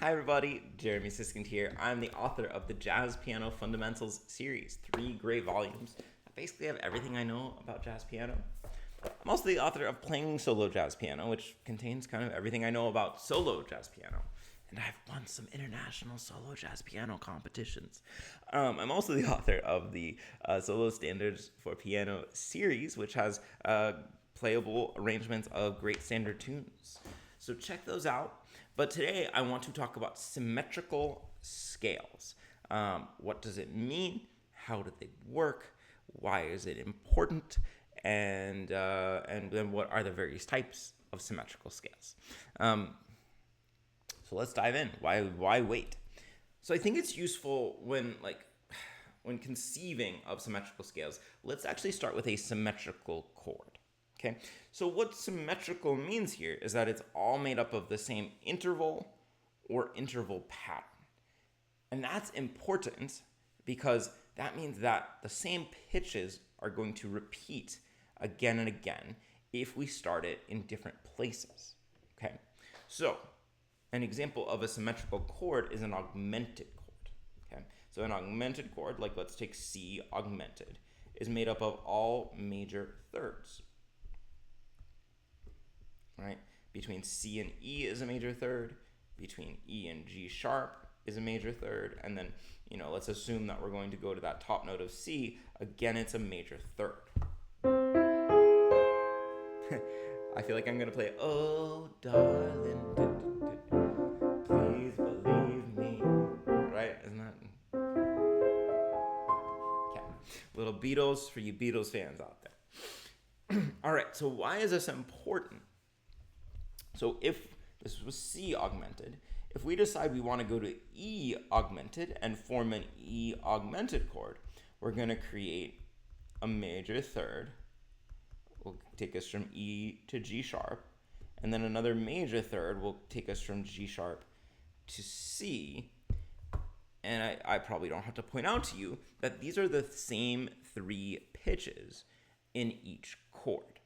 Hi everybody, Jeremy Siskind here. I'm the author of the Jazz Piano Fundamentals series, 3 great volumes. I basically have everything I know about jazz piano. I'm also the author of Playing Solo Jazz Piano, which contains kind of everything I know about solo jazz piano. And I've won some international solo jazz piano competitions. I'm also the author of the Solo Standards for Piano series, which has playable arrangements of great standard tunes. So check those out. But today I want to talk about symmetrical scales. What does it mean? How do they work? Why is it important? And then what are the various types of symmetrical scales? So let's dive in. Why wait? So I think it's useful when conceiving of symmetrical scales. Let's actually start with a symmetrical chord. Okay, so what symmetrical means here is that it's all made up of the same interval or interval pattern. And that's important because that means that the same pitches are going to repeat again and again if we start it in different places. Okay, so an example of a symmetrical chord is an augmented chord. Okay, so an augmented chord, like let's take C augmented, is made up of all major thirds. Right? Between C and E is a major third, between E and G sharp is a major third, and then, let's assume that we're going to go to that top note of C. Again, it's a major third. I feel like I'm going to play, oh, darling, please believe me. Right? Isn't that? Okay. Little Beatles for you Beatles fans out there. All right, so why is this important? So if this was C augmented, if we decide we want to go to E augmented and form an E augmented chord, we're going to create a major third. Will take us from E to G sharp. And then another major third will take us from G sharp to C. And I probably don't have to point out to you that these are the same 3 pitches in each chord,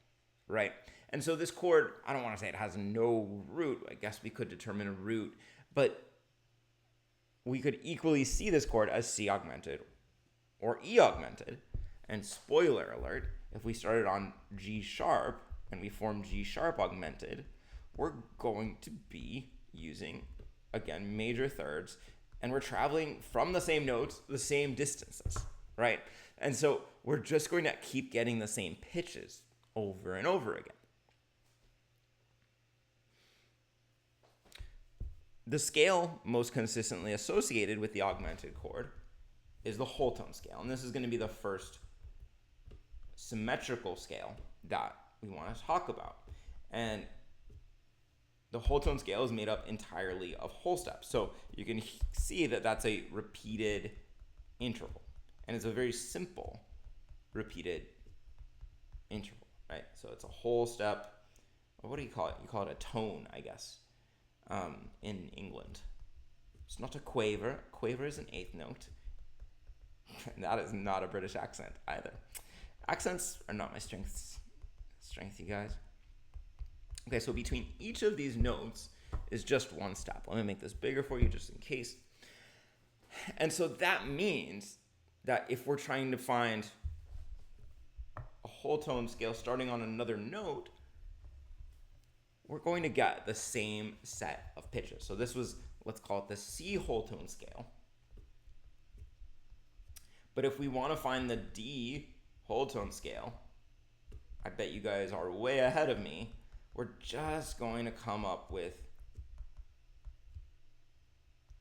right? And so this chord, I don't want to say it has no root. I guess we could determine a root, but we could equally see this chord as C augmented or E augmented. And spoiler alert, if we started on G sharp and we form G sharp augmented, we're going to be using, again, major thirds, and we're traveling from the same notes, the same distances, right? And so we're just going to keep getting the same pitches over and over again. The scale most consistently associated with the augmented chord is the wholetone scale. And this is going to be the first symmetrical scale that we want to talk about. And the wholetone scale is made up entirely of whole steps. So you can see that that's a repeated interval. And it's a very simple repeated interval, right? So it's a whole step. What do you call it? You call it a tone, I guess. In England. It's not a quaver. Quaver is an 8th note. That is not a British accent either. Accents are not my strength, you guys. Okay, so between each of these notes is just one step. Let me make this bigger for you just in case. And so that means that if we're trying to find a whole tone scale starting on another note, we're going to get the same set of pitches. So this was, let's call it the C whole tone scale. But if we want to find the D whole tone scale, I bet you guys are way ahead of me. We're just going to come up with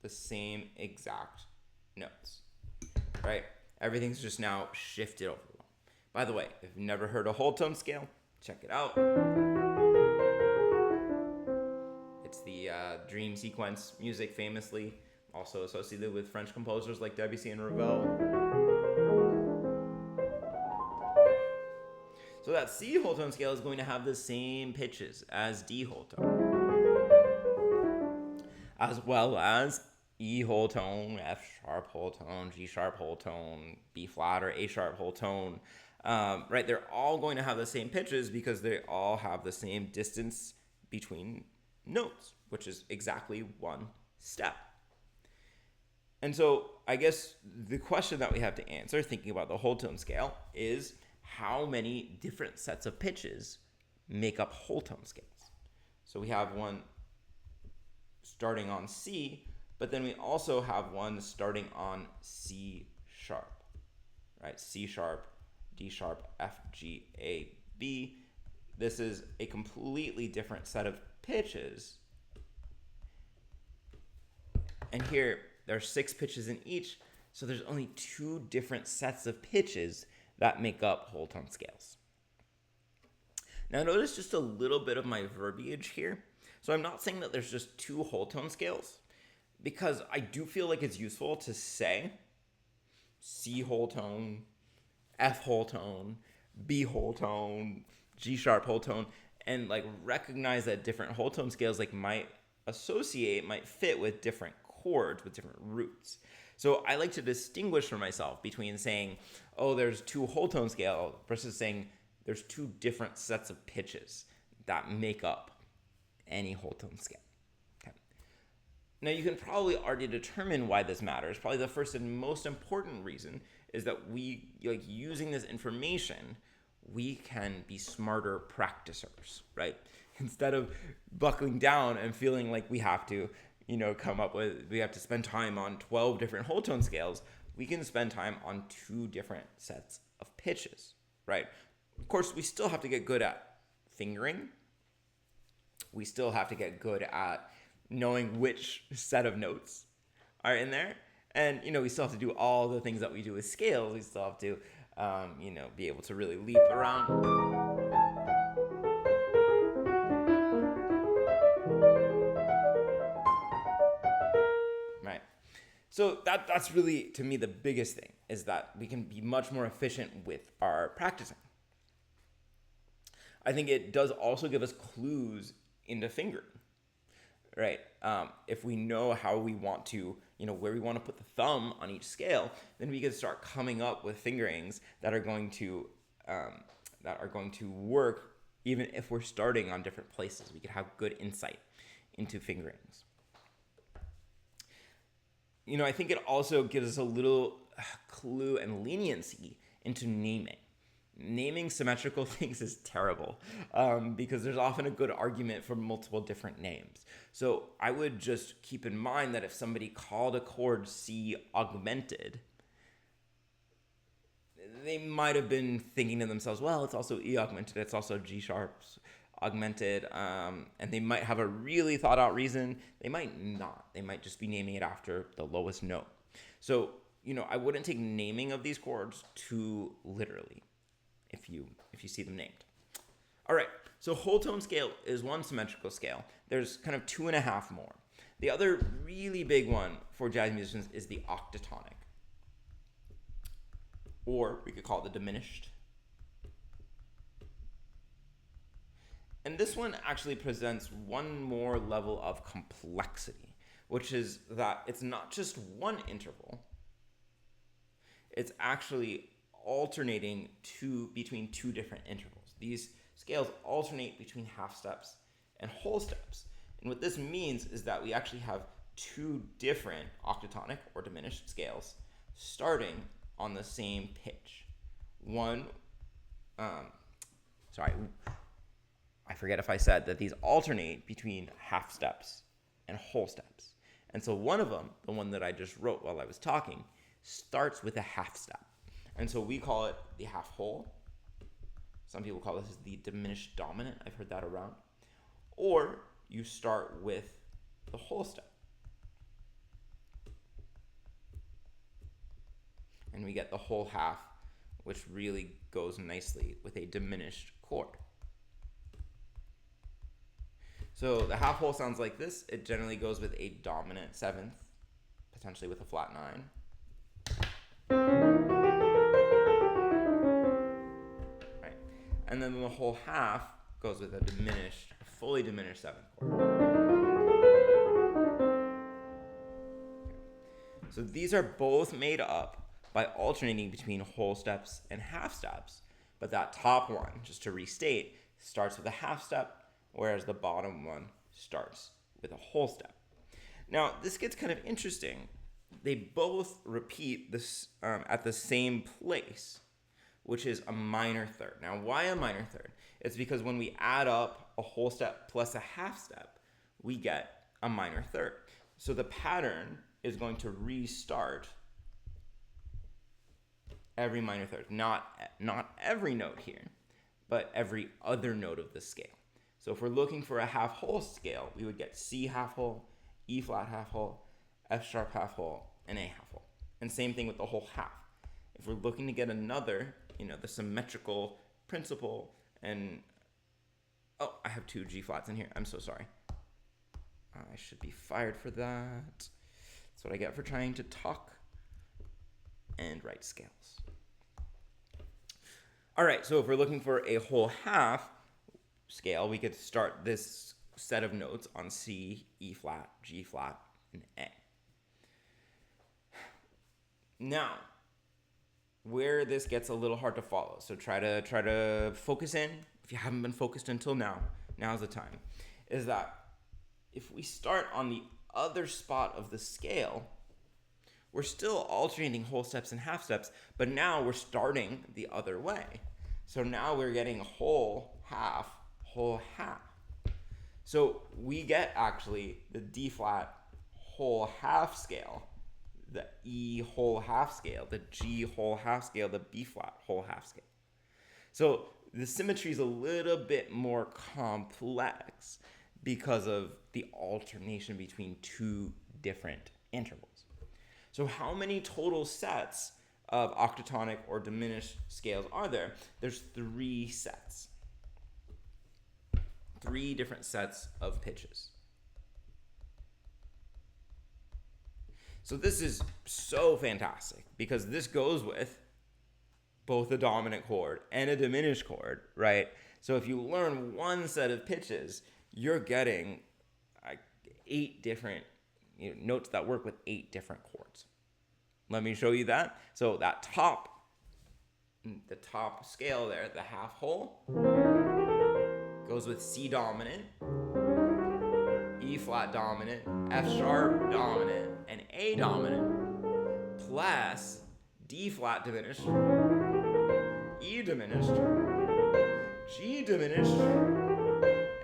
the same exact notes, right? Everything's just now shifted over. By the way, if you've never heard a whole tone scale, check it out. It's the dream sequence music, famously also associated with French composers like Debussy and Ravel. So that C whole tone scale is going to have the same pitches as D whole tone, as well as E whole tone, F sharp whole tone, G sharp whole tone, B flat or A sharp whole tone. Right? They're all going to have the same pitches because they all have the same distance between notes, which is exactly 1 step. And so I guess the question that we have to answer, thinking about the whole tone scale, is how many different sets of pitches make up whole tone scales? So we have one starting on C, but then we also have one starting on C sharp, right? C sharp, D sharp, F, G, A, B. This is a completely different set of pitches. And here, there are 6 pitches in each, so there's only 2 different sets of pitches that make up whole tone scales. Now notice just a little bit of my verbiage here. So I'm not saying that there's just 2 whole tone scales, because I do feel like it's useful to say C whole tone, F whole tone, B whole tone, G sharp whole tone, and like recognize that different whole tone scales like might fit with different chords, with different roots. So I like to distinguish for myself between saying, oh, there's 2 whole tone scales versus saying there's 2 different sets of pitches that make up any whole tone scale. Okay. Now you can probably already determine why this matters. Probably the first and most important reason is that we, like, using this information, we can be smarter practicers, right? Instead of buckling down and feeling like we have to, we have to spend time on 12 different whole tone scales, we can spend time on 2 different sets of pitches, right? Of course, we still have to get good at fingering. We still have to get good at knowing which set of notes are in there. And, we still have to do all the things that we do with scales. We still have to, be able to really leap around. So that's really, to me, the biggest thing, is that we can be much more efficient with our practicing. I think it does also give us clues into fingering, right? If we know how we want to, where we want to put the thumb on each scale, then we can start coming up with fingerings that are going to work even if we're starting on different places. We could have good insight into fingerings. I think it also gives us a little clue and leniency into naming. Naming symmetrical things is terrible because there's often a good argument for multiple different names. So I would just keep in mind that if somebody called a chord C augmented, they might have been thinking to themselves, well, it's also E augmented, it's also G sharps augmented, and they might have a really thought out reason. They might not. They might just be naming it after the lowest note. So, I wouldn't take naming of these chords too literally if you see them named. All right, so whole tone scale is one symmetrical scale. There's kind of 2.5 more. The other really big one for jazz musicians is the octatonic, or we could call it the diminished. And this one actually presents one more level of complexity, which is that it's not just one interval. It's actually alternating between 2 different intervals. These scales alternate between half steps and whole steps. And what this means is that we actually have 2 different octatonic or diminished scales starting on the same pitch. I forget if I said that these alternate between half steps and whole steps. And so one of them, the one that I just wrote while I was talking, starts with a half step. And so we call it the half whole. Some people call this the diminished dominant. I've heard that around. Or you start with the whole step. And we get the whole half, which really goes nicely with a diminished chord. So the half whole sounds like this. It generally goes with a dominant 7th, potentially with a flat 9. Right. And then the whole half goes with a fully diminished 7th chord. So these are both made up by alternating between whole steps and half steps. But that top one, just to restate, starts with a half step, whereas the bottom one starts with a whole step. Now, this gets kind of interesting. They both repeat this at the same place, which is a minor third. Now, why a minor third? It's because when we add up a whole step plus a half step, we get a minor third. So the pattern is going to restart every minor third. Not every note here, but every other note of the scale. So if we're looking for a half whole scale, we would get C half whole, E flat half whole, F sharp half whole, and A half whole. And same thing with the whole half. If we're looking to get another, the symmetrical principle, and I have 2 G flats in here. I'm so sorry. I should be fired for that. That's what I get for trying to talk and write scales. All right, so if we're looking for a whole half scale, we could start this set of notes on C, E flat, G flat, and A. Now, where this gets a little hard to follow, so try to focus in. If you haven't been focused until now, now's the time. Is that if we start on the other spot of the scale, we're still alternating whole steps and half steps, but now we're starting the other way. So now we're getting whole half, whole half. So we get actually the D flat whole half scale, the E whole half scale, the G whole half scale, the B flat whole half scale. So the symmetry is a little bit more complex because of the alternation between 2 different intervals. So how many total sets of octatonic or diminished scales are there? There's 3 sets. 3 different sets of pitches. So this is so fantastic because this goes with both a dominant chord and a diminished chord, right? So if you learn one set of pitches, you're getting 8 different notes that work with 8 different chords. Let me show you that. So the top scale there, the half whole, goes with C dominant, E flat dominant, F sharp dominant, and A dominant, plus D flat diminished, E diminished, G diminished,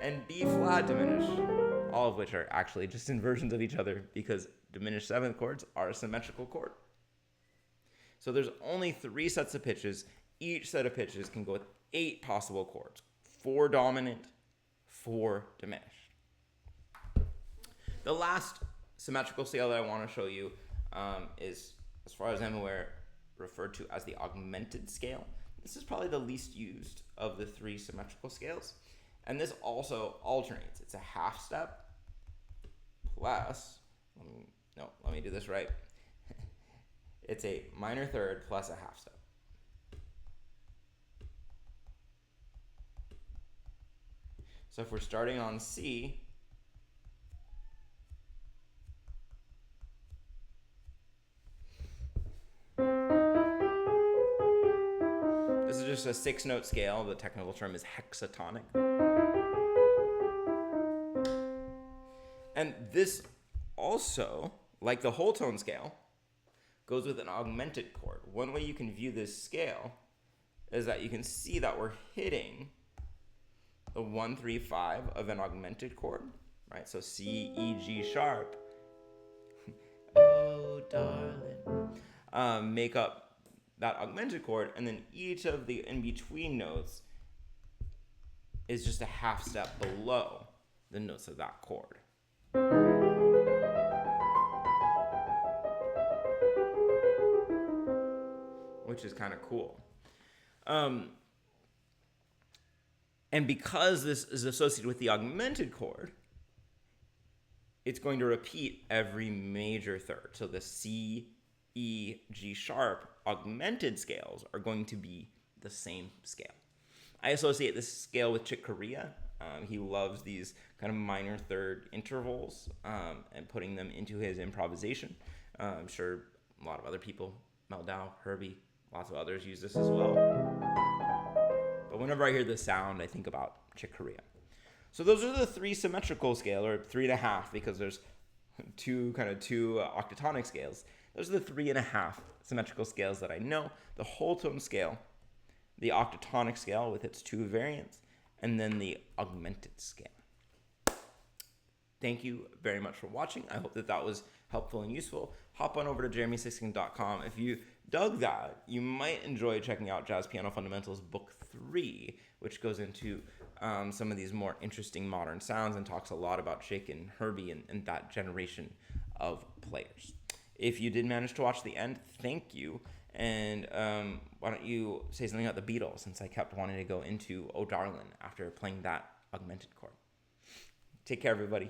and B flat diminished, all of which are actually just inversions of each other because diminished 7th chords are a symmetrical chord. So there's only 3 sets of pitches. Each set of pitches can go with 8 possible chords. 4 dominant, 4 diminished. The last symmetrical scale that I want to show you is, as far as I'm aware, referred to as the augmented scale. This is probably the least used of the 3 symmetrical scales. And this also alternates. It's a half step plus, let me do this right. It's a minor third plus a half step. So if we're starting on C, this is just a 6-note scale. The technical term is hexatonic. And this also, like the whole tone scale, goes with an augmented chord. One way you can view this scale is that you can see that we're hitting the 1, 3, 5 of an augmented chord, right? So C, E, G sharp. Oh, darling. Make up that augmented chord, and then each of the in-between notes is just a half step below the notes of that chord. Which is kind of cool. And because this is associated with the augmented chord, it's going to repeat every major third. So the C, E, G sharp augmented scales are going to be the same scale. I associate this scale with Chick Corea. He loves these kind of minor third intervals and putting them into his improvisation. I'm sure a lot of other people, Meldau, Herbie, lots of others use this as well. But whenever I hear this sound, I think about Chick Corea. So those are the 3 symmetrical scale, or 3.5, because there's two octatonic scales. Those are the 3.5 symmetrical scales that I know: the whole tone scale, the octatonic scale with its 2 variants, and then the augmented scale. Thank you very much for watching. I hope that was helpful and useful. Hop on over to jeremysiskind.com. If you dug that, you might enjoy checking out Jazz Piano Fundamentals Book 3, which goes into some of these more interesting modern sounds and talks a lot about Jake and Herbie and that generation of players. If you did manage to watch the end, thank you. And why don't you say something about the Beatles, since I kept wanting to go into Oh Darlin' after playing that augmented chord. Take care, everybody.